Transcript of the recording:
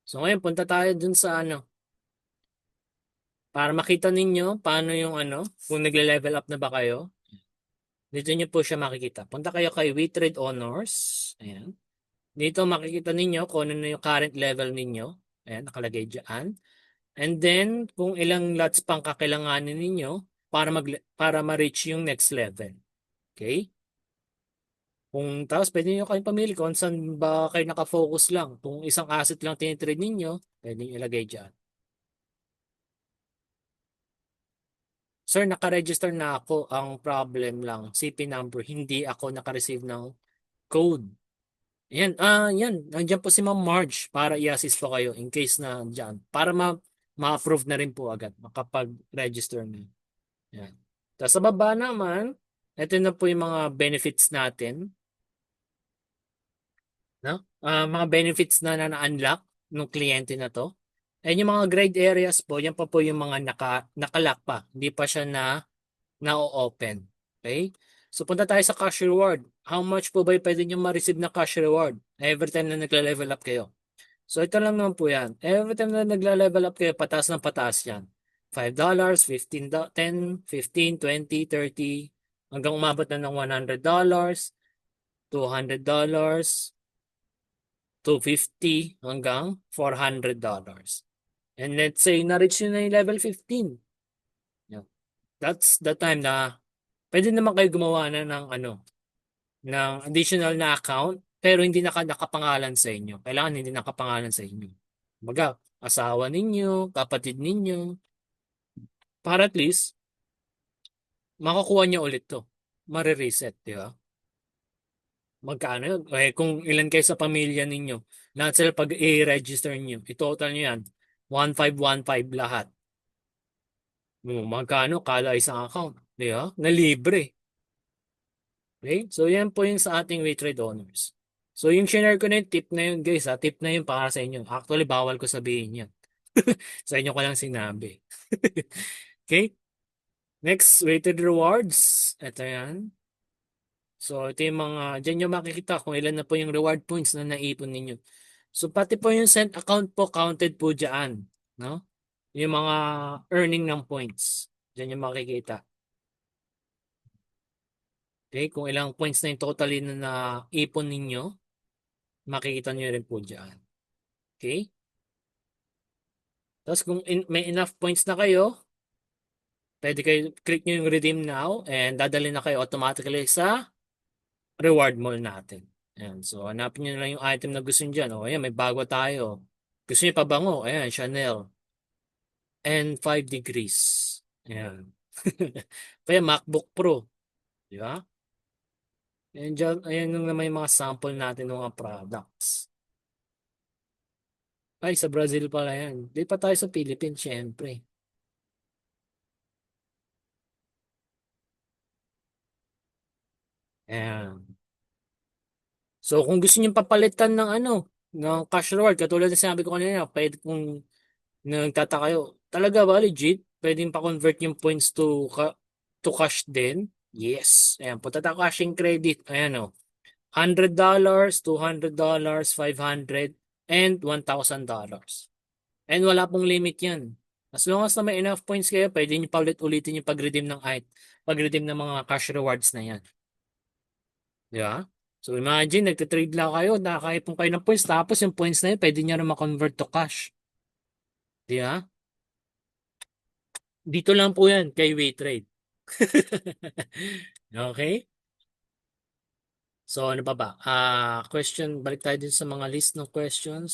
So ngayon, punta tayo dun sa para makita ninyo paano yung kung nagle-level up na ba kayo. Dito nyo po siya makikita. Punta kayo kay WeTrade Honors. Ayan. Dito makikita ninyo kung ano na yung current level ninyo. Ayan, nakalagay dyan. And then, kung ilang lots pang kakailanganin ninyo para ma-reach yung next level. Okay? Kung tapos pwede nyo kayong pamili kung saan ba kayo nakafocus lang. Kung isang asset lang tinitrade ninyo, pwede nyo ilagay dyan. Sir, naka-register na ako. Ang problem lang, CP number, hindi ako naka-receive ng code. Yan, yan. Nandiyan po si Ma'am Marge para i-assist po kayo in case na dyan. Para ma-approve na rin po agad makapag-register na. Yan. Tapos sa baba naman, ito na po yung mga benefits natin. No? Mga benefits na-unlock ng kliyente na to. And yung mga grade areas po, yan pa po yung mga nakalock pa. Hindi pa siya na-open. Okay? So punta tayo sa cash reward. How much po ba yung pwede nyo ma-receive na cash reward every time na nagla-level up kayo? So ito lang naman po yan. Every time na nagla-level up kayo, pataas ng pataas yan. $5, 15, 10, 15, 20, 30, hanggang umabot na ng $100, $200, 250, hanggang $400. And let's say na-reach nyo na yung level 15. Yeah. That's the time na pwede naman kayo gumawa na ng additional na account, pero hindi nakapangalan sa inyo. Kailangan hindi nakapangalan sa inyo. Baga, asawa ninyo, kapatid ninyo, para at least, makukuha niyo ulit to. Mare-reset, di ba? Magkano yun? Eh, kung ilan kayo sa pamilya ninyo, lahat sila pag i-register niyo, i-total niyo yan, 1515 lahat. Magkano kada isang account, di ba? Na libre. Okay? So, yan po yung sa ating WeTrade Honors. So, yung share ko na yung tip na yun, guys, ha? Tip na yun para sa inyo. Actually, bawal ko sabihin yan. Sa inyo ko lang sinabi. Okay? Next, weighted rewards. Ito yan. So, ito yung dyan nyo makikita kung ilan na po yung reward points na naipon ninyo. So, pati po yung sent account po, counted po dyan. No? Yung mga earning ng points. Dyan yung makikita. Okay? Kung ilang points na yung totally na naipon ninyo, makikita nyo rin po dyan. Okay? Tapos kung may enough points na kayo, pwede kayo click nyo yung redeem now and dadali na kayo automatically sa reward mall natin. Ayan. So, hanapin nyo na lang yung item na gusto nyo dyan. O, ayan, may bago tayo. Gusto nyo pabango? Ayan, Chanel. And 5 degrees. Ayan. Kaya MacBook Pro. Di ba? Ayan, dyan, ayan yung naman yung mga sample natin ng mga products. Ay, sa Brazil pala yan. Di pa tayo sa Philippines, syempre. Ayan. So kung gusto niyo papalitan ng cash reward, katulad na sinabi ko kanina, pwede kung nagtataka kayo, talaga ba legit? Pwedeng pa-convert yung points to cash din? Yes. Ayan, punta tayo cashing credit. Ayan o. $100, $200, 500, and $1,000. And wala pong limit yan. As long as na may enough points kayo, pwede nyo pa ulit-ulitin yung pag-redeem pag-redeem ng mga cash rewards na yan. Di ba? So imagine, nagtitrade lang kayo, nakakaipon kayo ng points, tapos yung points na yun, pwede nyo na ma-convert to cash. Di ba? Dito lang po yan, kay WeTrade. Okay? So ano pa ba? Question, balik tayo din sa mga list ng questions.